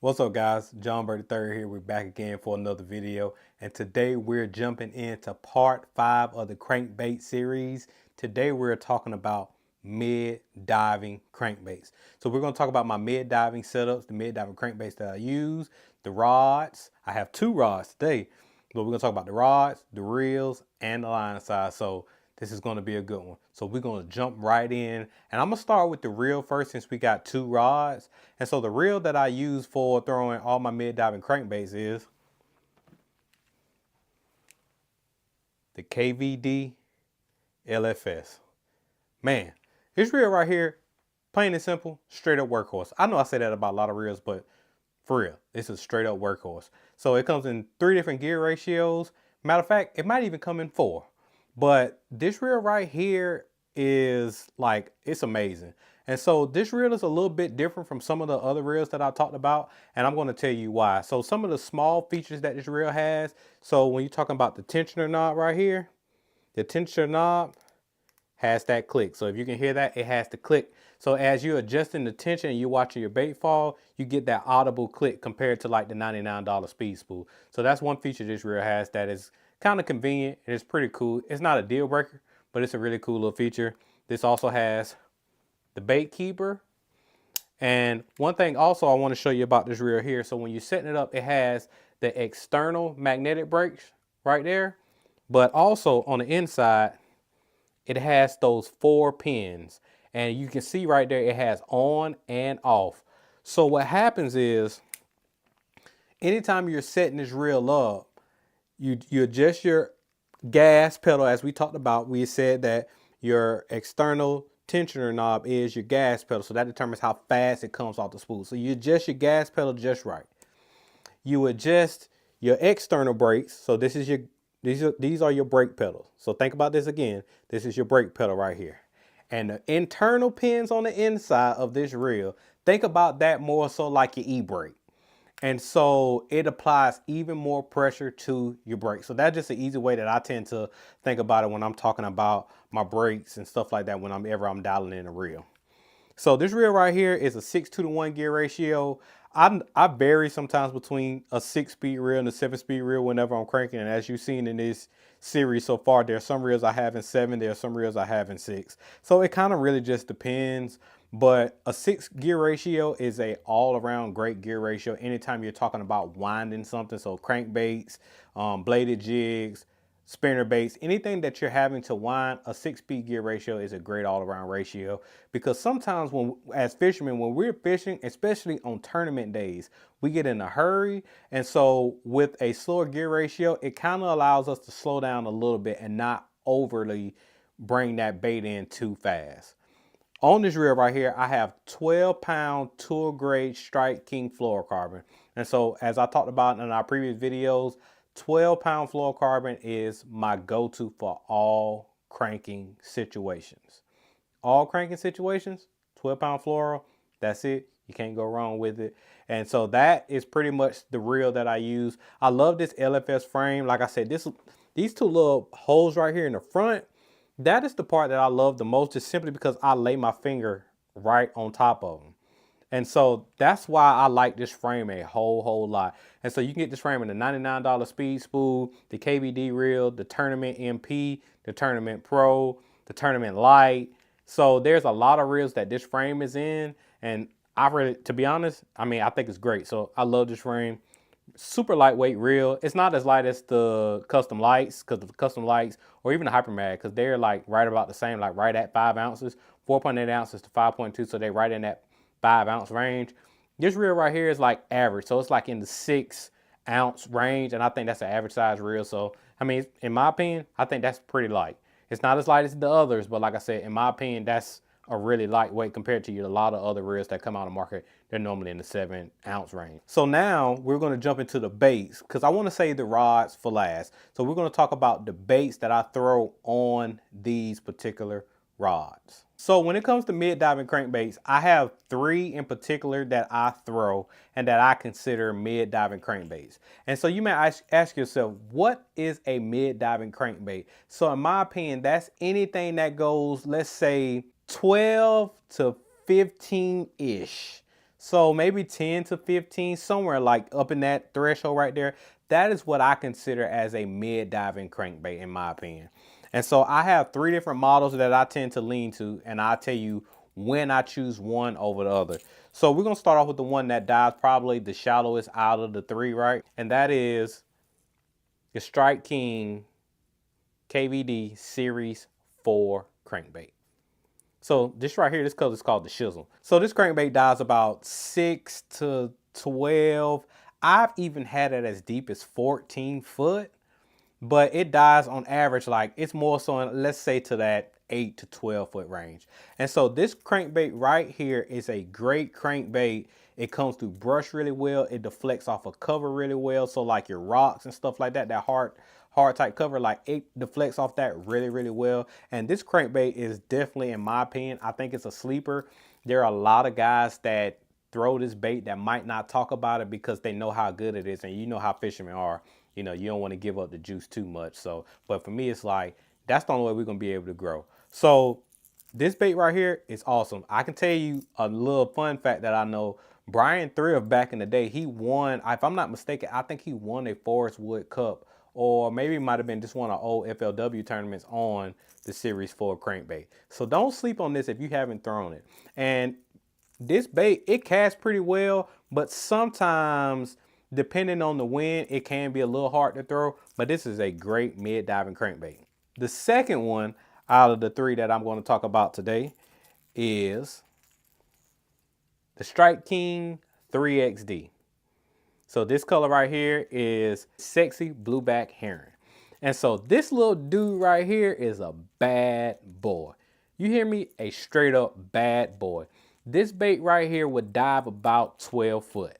What's up, guys? John Bird III here. We're back again for another video, and today we're jumping into part 5 of the crankbait series. Today we're talking about mid-diving crankbaits. So we're going to talk about my mid-diving setups, the mid-diving crankbaits that I use, the rods. I have 2 rods today, but we're going to talk about the rods, the reels, and the line size. So this is going to be a good one. So we're going to jump right in, and I'm going to start with the reel first since we got 2 rods. And so the reel that I use for throwing all my mid-diving crankbaits is the KVD LFS. Man, this reel right here, plain and simple, straight up workhorse. I know I say that about a lot of reels, but for real, this is straight up workhorse. So it comes in 3 different gear ratios. Matter of fact, it might even come in 4. But this reel right here is like, it's amazing. And so this reel is a little bit different from some of the other reels that I talked about, and I'm going to tell you why. So some of the small features that this reel has, so when you're talking about the tensioner knob right here, the tensioner knob has that click. So if you can hear that, it has the click. So as you're adjusting the tension and you're watching your bait fall, you get that audible click compared to like the $99 speed spool. So that's one feature this reel has that is kind of convenient and it's pretty cool. It's not a deal breaker, but it's a really cool little feature. This also has the bait keeper. And one thing also I want to show you about this reel here. So when you're setting it up, it has the external magnetic brakes right there. But also on the inside, it has those 4 pins, and you can see right there it has on and off. So what happens is anytime you're setting this reel up, you adjust your gas pedal. As we talked about, we said that your external tensioner knob is your gas pedal, so that determines how fast it comes off the spool. So you adjust your gas pedal just right. You adjust your external brakes. So this is your these are your brake pedals. So think about this again. This is your brake pedal right here. And the internal pins on the inside of this reel, think about that more so like your e-brake. And so it applies even more pressure to your brakes. So that's just an easy way that I tend to think about it when I'm talking about my brakes and stuff like that whenever I'm dialing in a reel. So this reel right here is a 6:2-to-1 gear ratio. I vary sometimes between a 6-speed reel and a 7-speed reel whenever I'm cranking. And as you've seen in this series so far, there are some reels I have in 7, there are some reels I have in 6. So it kind of really just depends. But a 6 gear ratio is a all-around great gear ratio anytime you're talking about winding something. So crankbaits, bladed jigs, spinner baits, anything that you're having to wind, a 6-speed gear ratio is a great all-around ratio. Because sometimes as fishermen, when we're fishing, especially on tournament days, we get in a hurry. And so with a slower gear ratio, it kind of allows us to slow down a little bit and not overly bring that bait in too fast. On this reel right here, I have 12-pound tool grade Strike King fluorocarbon. And so as I talked about in our previous videos, 12-pound fluorocarbon is my go-to for all cranking situations. All cranking situations, 12-pound fluoro, that's it. You can't go wrong with it. And so that is pretty much the reel that I use. I love this LFS frame. Like I said, these 2 little holes right here in the front, that is the part that I love the most, just simply because I lay my finger right on top of them. And so that's why I like this frame a whole lot. And so you can get this frame in the $99 speed spool, the KVD reel, the Tournament MP, the Tournament Pro, the Tournament Light. So there's a lot of reels that this frame is in. And I really, to be honest, I think it's great. So I love this frame. Super lightweight reel. It's not as light as the custom lights, because the custom lights or even the hyper mag, because they're like right about the same, like right at 5 ounces, 4.8 ounces to 5.2. So they're right in that 5-ounce range. This reel right here is like average. So it's like in the 6-ounce range. And I think that's an average size reel. So, in my opinion, I think that's pretty light. It's not as light as the others, but like I said, in my opinion, that's a really lightweight compared to a lot of other reels that come out on the market. They're normally in the 7-ounce range. So now we're going to jump into the baits, because I want to save the rods for last. So we're going to talk about the baits that I throw on these particular rods. So when it comes to mid-diving crankbaits, I have 3 in particular that I throw and that I consider mid-diving crankbaits. And so you may ask yourself, what is a mid-diving crankbait? So in my opinion, that's anything that goes, let's say, 12 to 15-ish. So maybe 10 to 15, somewhere like up in that threshold right there. That is what I consider as a mid-diving crankbait in my opinion. And so I have 3 different models that I tend to lean to, and I'll tell you when I choose one over the other. So we're gonna start off with the one that dives probably the shallowest out of the 3, right? And that is the Strike King KVD Series 4 crankbait. So this right here, this color is called the Shizzle. So this crankbait dives about 6 to 12. I've even had it as deep as 14 foot, but it dives on average, like it's more so in, let's say to that 8 to 12 foot range. And so this crankbait right here is a great crankbait. It comes through brush really well. It deflects off of cover really well. So like your rocks and stuff like that, that hard type cover, like it deflects off that really well. And this crankbait is definitely, in my opinion, I think it's a sleeper. There are a lot of guys that throw this bait that might not talk about it because they know how good it is, and you know how fishermen are. You know, you don't want to give up the juice too much. So, but for me, it's like that's the only way we're gonna be able to grow. So this bait right here is awesome. I can tell you a little fun fact that I know. Brian Thrift back in the day, he won, if I'm not mistaken, I think he won a Forest Wood Cup, or maybe it might have been just one of old FLW tournaments on the Series 4 crankbait. So don't sleep on this if you haven't thrown it. And this bait, it casts pretty well, but sometimes depending on the wind, it can be a little hard to throw, but this is a great mid-diving crankbait. The second one out of the 3 that I'm going to talk about today is the Strike King 3XD. So this color right here is Sexy Blueback Heron. And so this little dude right here is a bad boy. You hear me? A straight up bad boy. This bait right here would dive about 12 foot.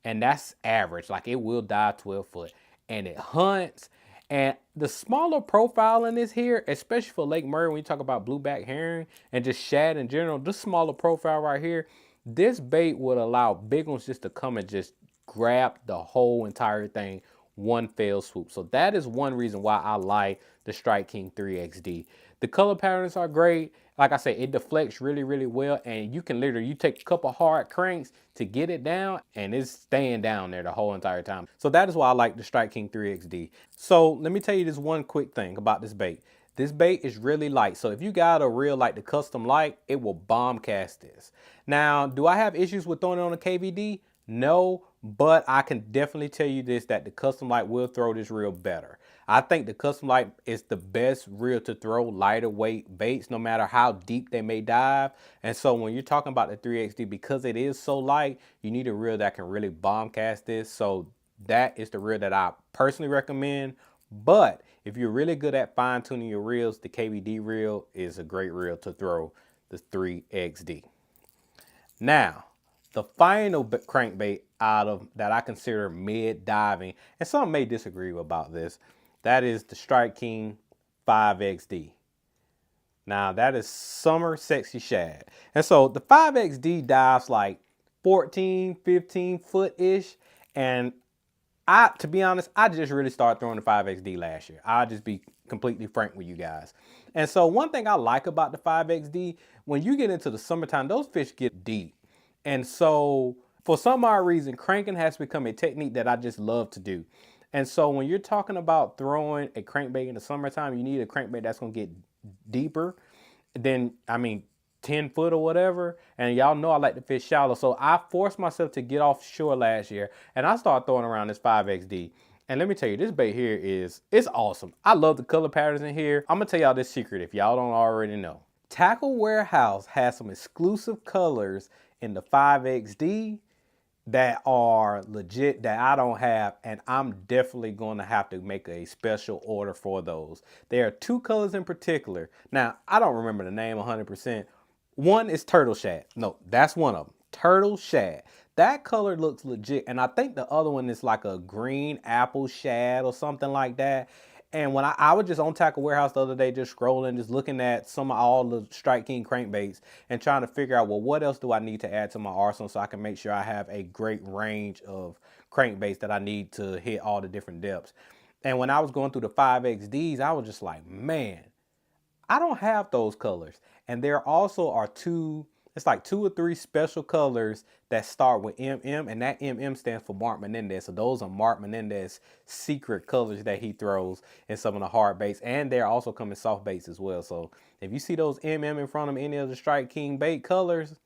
And that's average. Like it will dive 12 foot. And it hunts. And the smaller profile in this here, especially for Lake Murray, when you talk about blueback herring and just shad in general, this smaller profile right here, this bait would allow big ones just to come and just grab the whole entire thing one fell swoop. So that is one reason why I like the Strike King 3XD. The color patterns are great. Like I said, it deflects really well, and you can literally, you take a couple hard cranks to get it down, and it's staying down there the whole entire time. So that is why I like the Strike King 3XD. So let me tell you this one quick thing about this bait. This bait is really light. So if you got a reel like the Custom Light, it will bomb cast this. Now, do I have issues with throwing it on a KVD? No, but I can definitely tell you this, that the Custom Light will throw this reel better. I think the Custom Light is the best reel to throw lighter weight baits, no matter how deep they may dive. And so when you're talking about the 3XD, because it is so light, you need a reel that can really bomb cast this. So that is the reel that I personally recommend. But if you're really good at fine tuning your reels, the KVD reel is a great reel to throw, the 3XD. Now, the final crankbait out of that I consider mid diving, and some may disagree about this, that is the Strike King 5XD. Now that is summer sexy shad. And so the 5XD dives like 14, 15 foot ish. And to be honest, I just really started throwing the 5XD last year. I'll just be completely frank with you guys. And so one thing I like about the 5XD, when you get into the summertime, those fish get deep. And so for some odd reason, cranking has become a technique that I just love to do. And so when you're talking about throwing a crankbait in the summertime, you need a crankbait that's gonna get deeper than, 10 foot or whatever. And y'all know I like to fish shallow. So I forced myself to get offshore last year, and I started throwing around this 5XD. And let me tell you, this bait here it's awesome. I love the color patterns in here. I'm gonna tell y'all this secret if y'all don't already know. Tackle Warehouse has some exclusive colors in the 5XD that are legit that I don't have, and I'm definitely going to have to make a special order for those. There are 2 colors in particular. Now, I don't remember the name 100%. One is Turtle Shad. No, that's one of them. Turtle Shad. That color looks legit, and I think the other one is like a green apple shad or something like that. And when I was just on Tackle Warehouse the other day, just scrolling, just looking at some of all the Strike King crankbaits and trying to figure out, well, what else do I need to add to my arsenal so I can make sure I have a great range of crankbaits that I need to hit all the different depths. And when I was going through the 5XDs, I was just like, man, I don't have those colors. And there also are 2 It's like 2 or 3 special colors that start with MM, and that MM stands for Mark Menendez. So those are Mark Menendez secret colors that he throws in some of the hard baits, and they're also coming soft baits as well. So if you see those MM in front of any of the Strike King bait colors,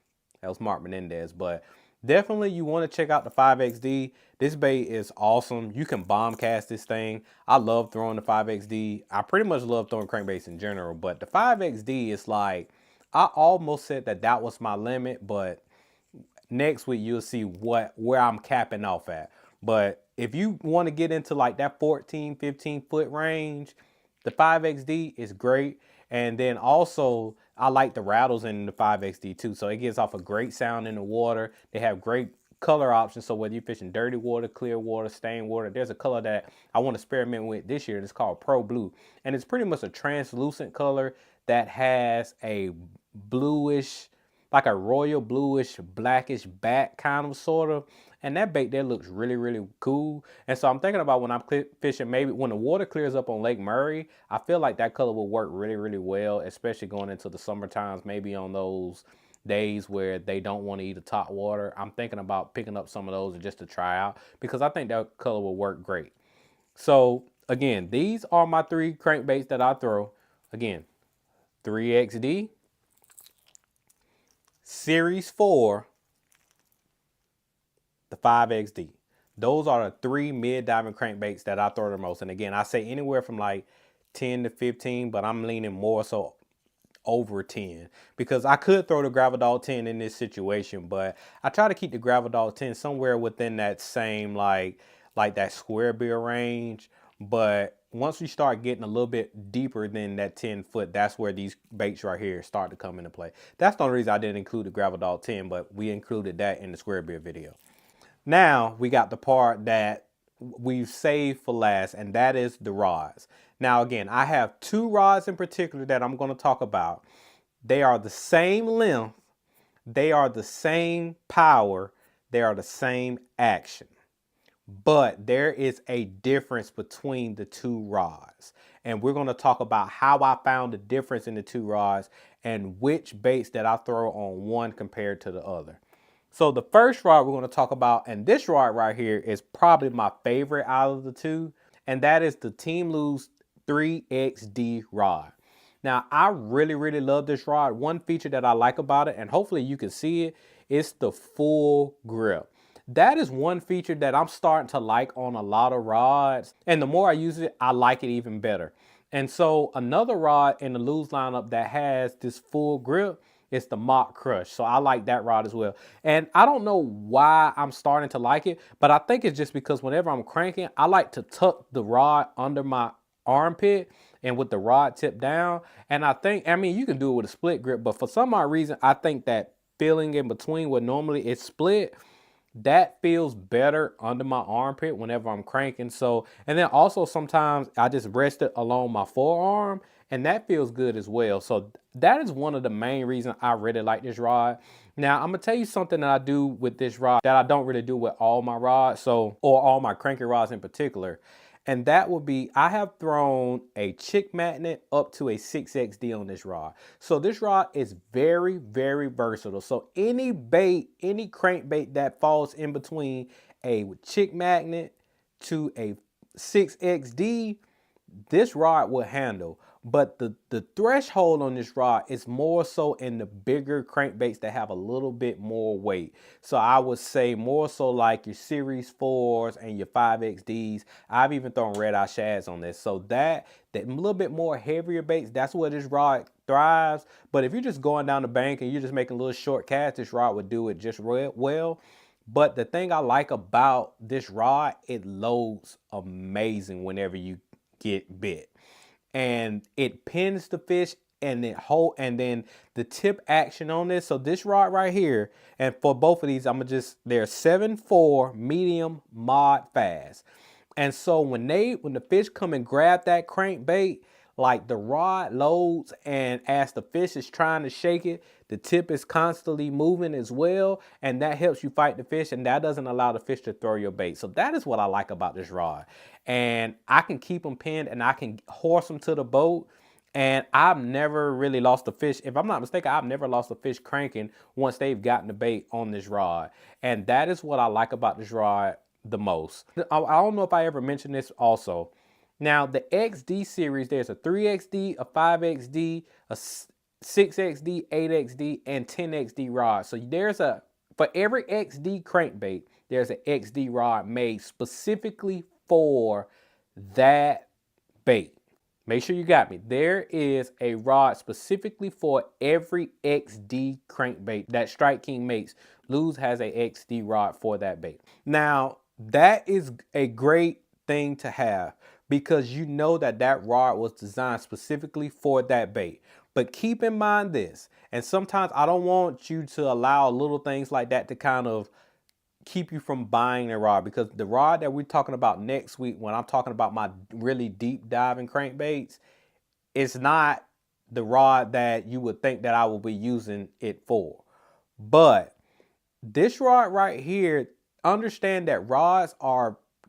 that was Mark Menendez. But definitely you want to check out the 5XD. This bait is awesome. You can bomb cast this thing. I love throwing the 5XD. I pretty much love throwing crankbaits in general, but the 5XD is like, I almost said that was my limit, but next week you'll see where I'm capping off at. But if you want to get into like that 14, 15 foot range, the 5XD is great. And then also I like the rattles in the 5XD too. So it gives off a great sound in the water. They have great color options. So whether you're fishing dirty water, clear water, stained water, there's a color that I want to experiment with this year. It's called Pro Blue. And it's pretty much a translucent color that has a bluish, like a royal bluish blackish back kind of sort of, and that bait there looks really, really cool. And so I'm thinking about when I'm fishing, maybe when the water clears up on Lake Murray, I feel like that color will work really, really well, especially going into the summer times, maybe on those days where they don't want to eat the top water. I'm thinking about picking up some of those just to try out, because I think that color will work great. So again, these are my 3 crankbaits that I throw. Again, 3XD, Series 4, the 5XD. Those are the 3 mid-diving crankbaits that I throw the most. And again, I say anywhere from like 10 to 15, but I'm leaning more so over 10, because I could throw the Gravadol 10 in this situation, but I try to keep the Gravadol 10 somewhere within that same like that square bill range. But once we start getting a little bit deeper than that 10 foot, that's where these baits right here start to come into play. That's the only reason I didn't include the Gravadol 10, but we included that in the square bill video. Now we got the part that we've saved for last, and that is the rods. Now again, I have 2 rods in particular that I'm going to talk about. They are the same length, they are the same power, they are the same action. But there is a difference between the 2 rods. And we're going to talk about how I found the difference in the 2 rods and which baits that I throw on one compared to the other. So the first rod we're going to talk about, and this rod right here is probably my favorite out of the 2, and that is the Team Lose 3XD rod. Now, I really, really love this rod. One feature that I like about it, and hopefully you can see it, is the full grip. That is one feature that I'm starting to like on a lot of rods, and the more I use it, I like it even better. And so another rod in the Lose lineup that has this full grip, it's the Mock Crush. So I like that rod as well. And I don't know why I'm starting to like it, but I think it's just because whenever I'm cranking, I like to tuck the rod under my armpit and with the rod tip down. And I mean, you can do it with a split grip, but for some odd reason, I think that filling in between where normally it's split, that feels better under my armpit whenever I'm cranking. So, and then also sometimes I just rest it along my forearm, and that feels good as well. So that is one of the main reasons I really like this rod. Now, I'm gonna tell you something that I do with this rod that I don't really do with all my rods, or all my cranking rods in particular. And that would be, I have thrown a chick magnet up to a 6XD on this rod. So this rod is very, very versatile. So any bait, any crankbait that falls in between a chick magnet to a 6XD, this rod will handle. But the threshold on this rod is more so in the bigger crankbaits that have a little bit more weight. So I would say more so like your Series 4s and your 5XDs. I've even thrown red eye shads on this. So that little bit more heavier baits, that's where this rod thrives. But if you're just going down the bank and you're just making little short casts, this rod would do it just well. But the thing I like about this rod, it loads amazing whenever you get bit. And it pins the fish, and then the tip action on this. So this rod right here, and for both of these, they're 7.4 medium mod fast. And so when the fish come and grab that crankbait, like the rod loads, and as the fish is trying to shake it, the tip is constantly moving as well, and that helps you fight the fish, and that doesn't allow the fish to throw your bait. So that is what I like about this rod. And I can keep them pinned, and I can horse them to the boat, And I've never really lost a fish. If I'm not mistaken, I've never lost a fish cranking once they've gotten the bait on this rod. And that is what I like about this rod the most. I don't know if I ever mentioned this also. Now, the XD series, there's a 3XD, a 5XD, a 6XD, 8XD, and 10XD rod. So for every XD crankbait, there's an XD rod made specifically for that bait. Make sure you got me. There is a rod specifically for every XD crankbait that Strike King makes. Lew's has a XD rod for that bait. Now, that is a great thing to have because you know that that rod was designed specifically for that bait. But keep in mind this, and sometimes I don't want you to allow little things like that to kind of keep you from buying a rod, because the rod that we're talking about next week, when I'm talking about my really deep diving crankbaits, it's not the rod that you would think that I will be using it for. But this rod right here, understand that rods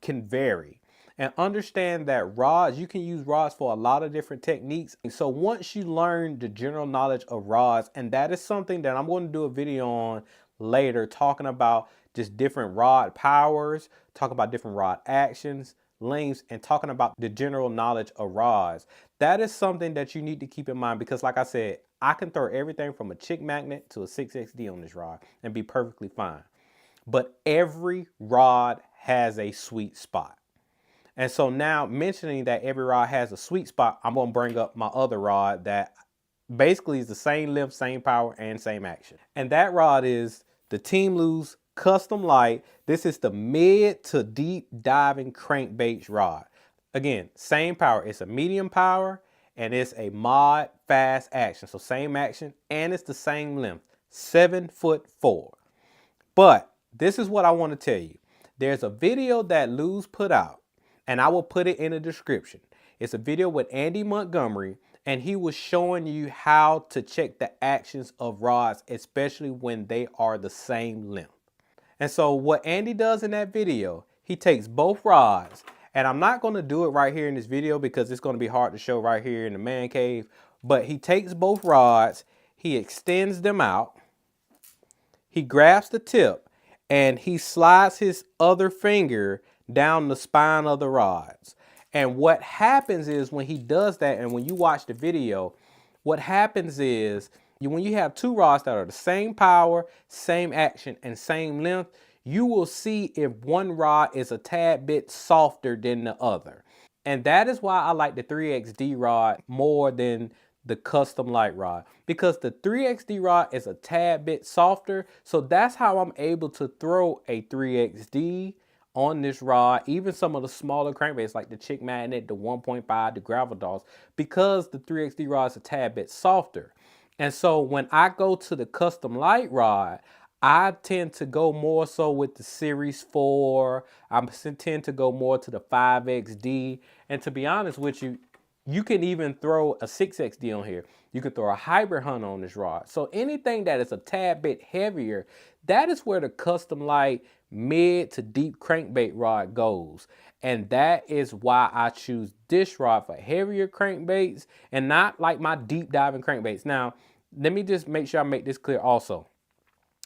can vary. And understand that rods, you can use rods for a lot of different techniques. So once you learn the general knowledge of rods, and that is something that I'm going to do a video on later, talking about just different rod powers, talking about different rod actions, lengths, and talking about the general knowledge of rods. That is something that you need to keep in mind because, like I said, I can throw everything from a chick magnet to a 6XD on this rod and be perfectly fine. But every rod has a sweet spot. And so now, mentioning that every rod has a sweet spot, I'm going to bring up my other rod that basically is the same length, same power, and same action. And that rod is the Team Lew's Custom Light. This is the mid to deep diving crankbait rod. Again, same power. It's a medium power and it's a mod fast action. So same action and it's the same length, 7'4". But this is what I want to tell you. There's a video that Lew's put out, and I will put it in the description. It's a video with Andy Montgomery, and he was showing you how to check the actions of rods, especially when they are the same length. And so what Andy does in that video, he takes both rods, and I'm not going to do it right here in this video because it's going to be hard to show right here in the man cave, but he takes both rods, he extends them out, he grabs the tip, and he slides his other finger down the spine of the rods. And what happens is when he does that, and when you watch the video, what happens is when you have two rods that are the same power, same action, and same length, you will see if one rod is a tad bit softer than the other. And that is why I like the 3XD rod more than the Custom Light rod, because the 3XD rod is a tad bit softer. So that's how I'm able to throw a 3XD on this rod, even some of the smaller crankbaits like the Chick Magnet, the 1.5, the Gravel Dogs, because the 3XD rod is a tad bit softer. And so when I go to the Custom Light rod, I tend to go more so with the Series 4. I tend to go more to the 5XD. And to be honest with you, you can even throw a 6XD on here. You can throw a Hybrid Hunter on this rod. So anything that is a tad bit heavier, that is where the Custom Light mid to deep crankbait rod goes. And that is why I choose this rod for heavier crankbaits and not like my deep diving crankbaits. Now, let me just make sure I make this clear also.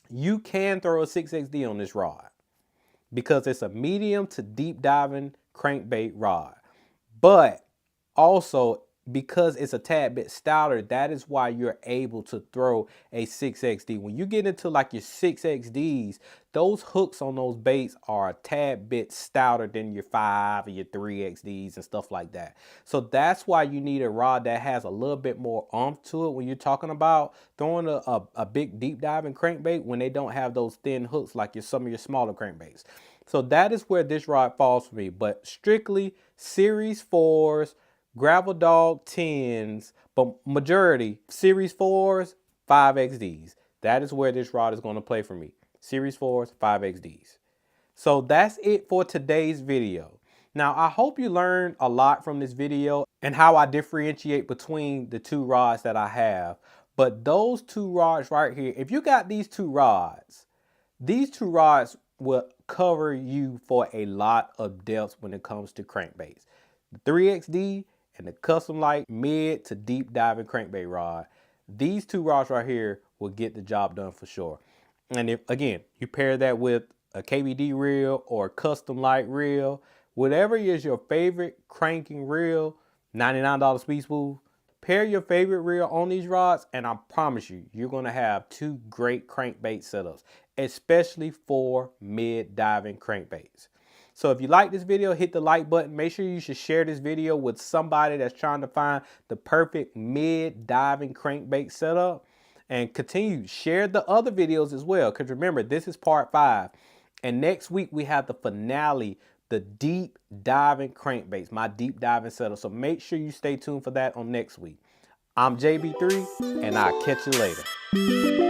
You can throw a 6XD on this rod because it's a medium to deep diving crankbait rod. But also, because it's a tad bit stouter, that is why you're able to throw a 6XD. When you get into like your 6XDs, those hooks on those baits are a tad bit stouter than your 5 or your 3XDs and stuff like that. So that's why you need a rod that has a little bit more oomph to it when you're talking about throwing a big deep diving crankbait when they don't have those thin hooks like some of your smaller crankbaits. So that is where this rod falls for me. But strictly Series 4s, Gravel Dog 10s, but majority Series 4s, 5XDs. That is where this rod is going to play for me. Series 4s, 5XDs. So that's it for today's video. Now, I hope you learned a lot from this video and how I differentiate between the two rods that I have. But those two rods right here, if you got these two rods will cover you for a lot of depths when it comes to crankbaits. The 3XD and the custom light mid to deep diving crankbait rod. These two rods right here will get the job done for sure. And if, again, you pair that with a KVD reel or a custom light reel, whatever is your favorite cranking reel, $99 Speed Smooth, pair your favorite reel on these rods, and I promise you, you're going to have two great crankbait setups, especially for mid-diving crankbaits. So if you like this video, hit the like button. Make sure you should share this video with somebody that's trying to find the perfect mid-diving crankbait setup. And continue, share the other videos as well. Because remember, this is part 5. And next week, we have the finale, the deep diving crankbaits, my deep diving setup. So make sure you stay tuned for that on next week. I'm JB3, and I'll catch you later.